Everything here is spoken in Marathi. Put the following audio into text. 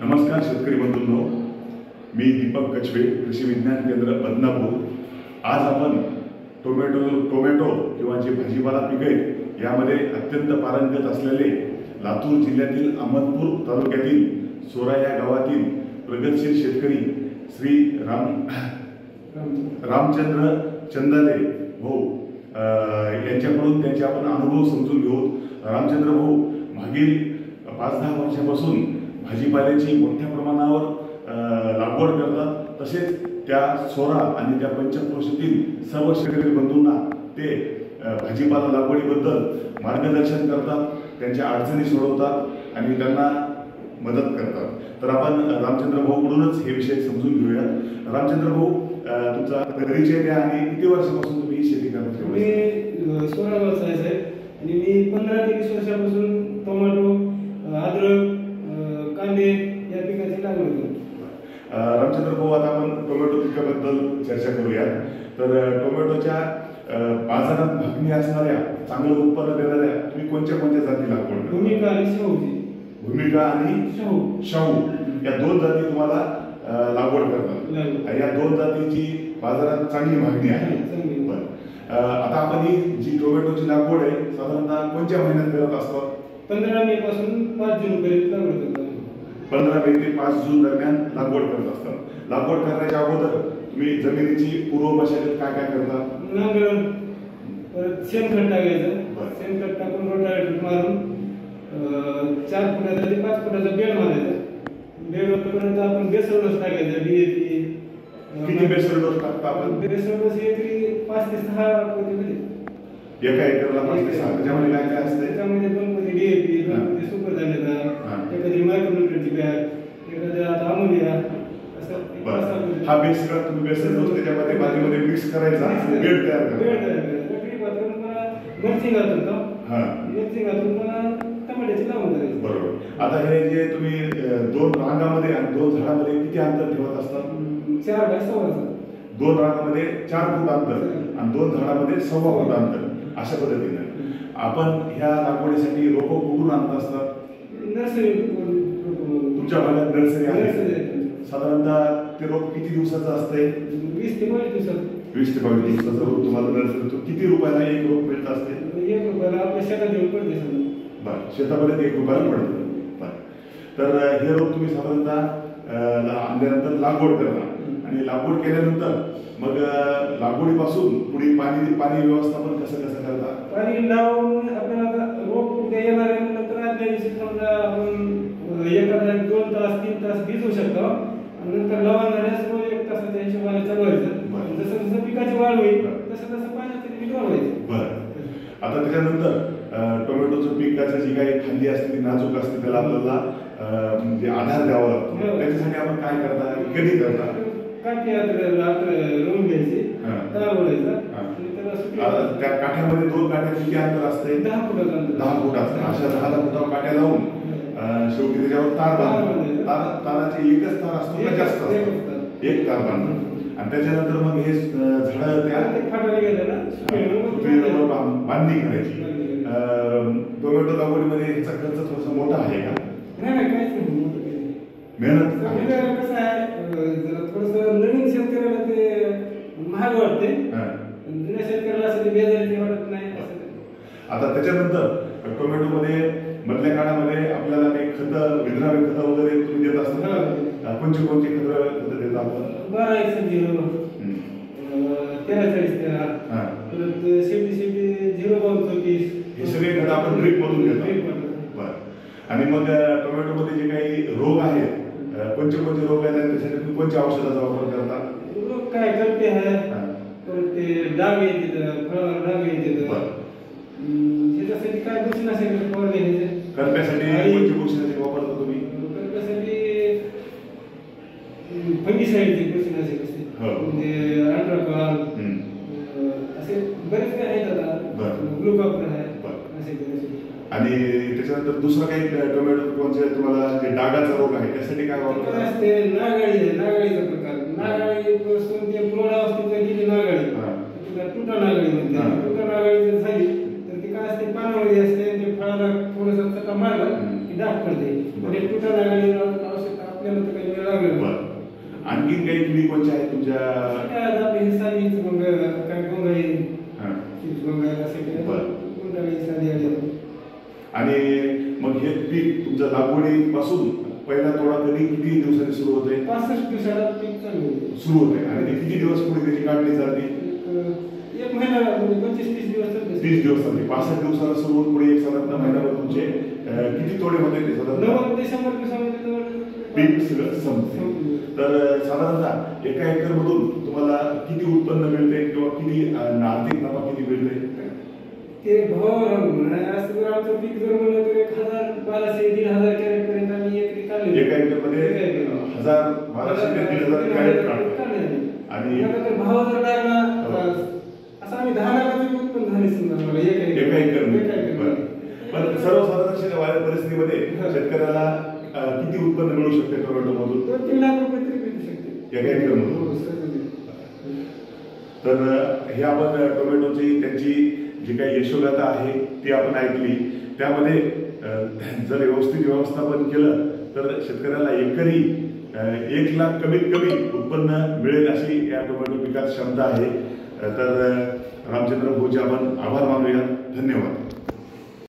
नमस्कार शेतकरी बंधूंनो, मी दीपक कचवे, कृषी विज्ञान केंद्र बदनापूर। आज आपण टोमॅटो किंवा जे भाजीपाला पीक आहेत यामध्ये अत्यंत पारंगत असलेले लातूर जिल्ह्यातील अहमदपूर तालुक्यातील सोरा या गावातील प्रगतशील शेतकरी श्री रामचंद्र चंदाले भाऊ यांच्याकडून त्यांचे आपण अनुभव समजून घेऊ। रामचंद्र भाऊ मागील 5-10 वर्षांपासून भाजीपाल्याची मोठ्या प्रमाणावर लागवड करतात। तसेच त्या सोरा आणि त्या पंचक्रोशीतील सर्व शेतकरी बंधूंना ते भाजीपाला लागवडीबद्दल मार्गदर्शन करतात, त्यांच्या अडचणी सोडवतात आणि त्यांना मदत करतात। तर आपण रामचंद्र भाऊकडूनच हे विषय समजून घेऊया। रामचंद्र भाऊ, तुमचा परिचय द्या आणि किती वर्षापासून तुम्ही ही शेती करता? मी सोरा व्यवसाय आहे आणि मी 15 ते 20 वर्षापासून टोमॅटो, अद्रक, कांदे या पिकाची लागवड करतो। रामचंद्र भाऊ, आता आपण टोमॅटो पिकाबद्दल चर्चा करूया। तर टोमॅटोच्या बाजारात मागणी असणाऱ्या, चांगलं उत्पन्न देणाऱ्या तुम्ही कोणत्या जाती लागवड करता? भूमिका आणि शाहूची। भूमिका आणि शाहू या 2 जाती तुम्हाला लागवड करतात। या 2 जातीची बाजारात चांगली मागणी आहे। आता आपण ही जी टोमॅटोची लागवड आहे साधारणतः कोणत्या महिन्यात करत असतात? 15 मे पासून 5 जून पर्यंत लागवड करतो। 15 मे ते 5 जून दरम्यान लागवड करत असतात। लागवड करण्याच्या अगोदर तुम्ही जमिनीची पूर्व मशागत काय करता? नांगरण, परत शेणखत टाकायचं, शेणखत टाकून रोटावेटर मारून 4 फुटाचा ते 5 फुटाचा बेड मारायचा। बेडपर्यंत आपण बेसल डोस टाकायचा, डीएपी। किती बेसल डोस टाकता आपण? बेसल डोस एकरी 5 ते 6 पोते एका एकरला 5 ते 6। त्याच्यामध्ये काय काय असतं? त्याच्यामध्ये 2 पोते डीएपी, 2 पोते सुपर झालेला, एखादी मायक्रोन्यूट्रिएंटची बॅग, एखाद्या आता अमोनिया, असं। हा बेस सगळा तुम्ही बेसल डोस त्याच्यामध्ये मातीमध्ये मिक्स करायचा, बेड तयार करायचा। मिरची घालून मिरची घालून टमाट्याची लावून करायची। बरोबर। आता हे जे तुम्ही 2 रांगामध्ये आणि 2 झाडामध्ये किती अंतर ठेवत असतात? 4 बाय 6। 2 रांगामध्ये 4 फूट अंतर आणि 2 झाडामध्ये 1.25 फूट अंतर, अशा पद्धतीने आपण ह्या लागवडीसाठी रोपं कुठून आणत असतात? नर्सरी। तुमच्या भागात नर्सरी आहे? साधारणतः ते रोप किती दिवसाचं असतंय? 20 ते 22 दिवसात। 20 ते 22 दिवसाचं रोप तुम्हाला नर्सरीतून किती रुपयाला एक रोप मिळत असते? 1 रुपयाला आपल्या शेतात येऊन पडते। शेतापर्यंत 1 रुपयाला पडतं। तर हे रोप तुम्ही साधारणतः आणल्यानंतर लागवड करता आणि लागवड केल्यानंतर मग लागवडीपासून पुढे पाणी व्यवस्थापन कसं करता? पाणी लावून आपल्याला रोप येणार आहे नंतर आदल्या दिवशी समजा आपण एखादा 2 तास 3 तास भिजवू शकतो आणि नंतर लावून झाल्यास 1 तासाच्या हिशोबाने चालवायचं। जसं जसं पिकाची वाढ होईल तसं तसं पाण्याचं पीक वाढवायचं। बरं। आता त्याच्यानंतर टोमॅटोचं पिकाचं जी काही खांदी असते ती नाजूक असते, त्याला आपल्याला म्हणजे आधार द्यावा लागतो। त्याच्यासाठी आपण काय करता, कधी करता? काठी लावून घ्यायची, तळा बोलायचा। त्या काठ्यामध्ये 2 काठ्या किती अंतर असते? 10 फुटाचं अंतर। 10 फुटाचं। अशा 10 फुटावर काठ्या लावून शेवटी त्याच्यावर तार बांधतात। ताराचे एकच तार असतो का जास्त असतो? 1 तार बांधतात आणि त्याच्यानंतर मग हे झाडं त्या बांधणी करायची। टोमॅटो लागवडीमध्ये ह्याचा खर्च थोडासा मोठा आहे का? नाही, काहीच नाही। मेहनत कसं आहे, थोडंसं नवीन शेतकऱ्याला ते महाग वाटते, जुन्या शेतकऱ्याला असं ते बेजारी वाटत नाही। आता त्याच्यानंतर टोमॅटोमध्ये मधल्या काळामध्ये आपल्याला काही विद्राव्य खतं वगैरे तुम्ही देत असता? कोणते खतं देता आपण? 12-1-0, 13-40-13, परत शेवटी 0-32-34, हे सगळे खतं आपण ड्रीप मधून देतो। बरं। आणि मग टोमॅटोमध्ये जे काही रोग आहेत, कोणते रोग आहेत त्यासाठी तुम्ही कोणत्या औषधाचा वापर करता? रोग काय करते आहे, परत ते डाग येते, फळावर डाग येते, त्याच्यासाठी काय बुरशीनाशक फवारणी घ्यायचे। करप्यासाठी कोणती बुरशीनाशक वापरता तुम्ही? करप्यासाठी फंगिसाइडची बुरशीनाशक असते, म्हणजे अल्ट्राकॉल, असे बरेच काही आहेत। आता ग्लुकाप्रोन आहे असे। आणि त्याच्यानंतर दुसरं काही टोमॅटो कोणते तुम्हाला जे डागाचा रोग आहे त्यासाठी काय वापरता? असते नागाळीचा प्रकार। नागाळीपासून ते पूर्ण अवस्थेत गेली नागाळी, तुटा नागाळी म्हणते। तुटा नागाळी जर झाली तर ती काय असते, पानावळी असते, ते फळाला थोडंसं चका मारला की डाग पडते। आणि तुटा नागाळी आवश्यकता लागलं. बरं. आणखीन काही किडी कोणत्या आहेत तुमच्या? काय आता आपली साधीच मग काय गोंगाई हां. गोंगाईला सगळे बरं. गोंगाई साधी आली. आणि मग हे पीक तुमच्या लागवडीपासून पहिला तोडा कधी किती दिवसांनी सुरू होते? 65 दिवसाला पीक चालू होते. सुरू होते आणि ते किती दिवस पुढे त्याची काढणी चालते? एक महिना म्हणजे 25-30 दिवस चालते. 30 दिवस चालते. 65 दिवसाला सुरू होऊन पुढे एक साधारण महिन्याभर तुमचे किती तोडे होते ते साधारण? 90 ते 100 दिवसामध्ये पीक सगळं संपते. तर साधारणतः एका एकर मधून तुम्हाला किती उत्पन्न मिळते किंवा किती आर्थिक नफा किती मिळते? ते भावावर असं जर आमचं पीक जर म्हणलं तर 1000-1200-1500 कॅरेट पर्यंत आम्ही एकरी काढले. एका एकर मध्ये 1000-1200 ते 1500 कॅरेट काढतो. आणि भाव जर लागला असं आम्ही 10 लाखाचं उत्पन्न झाले समजा मला एका एकर मध्ये. पण सर्वसाधारण परिस्थितीमध्ये शेतकऱ्याला किती उत्पन्न मिळू शकते टोमॅटो मधून? 2-3 लाख रुपये तरी मिळू शकते एका एकर मधून. तर हे आपण टोमॅटोची त्यांची जी काही यशोगाथा आहे ती आपण ऐकली. त्यामध्ये जर व्यवस्थित व्यवस्थापन केलं तर शेतकऱ्याला एकरी 1 लाख कमीत कमी उत्पन्न मिळेल अशी या टोमॅटो पिकात क्षमता आहे. तर रामचंद्र भाऊचे आपण आभार मानूया. धन्यवाद.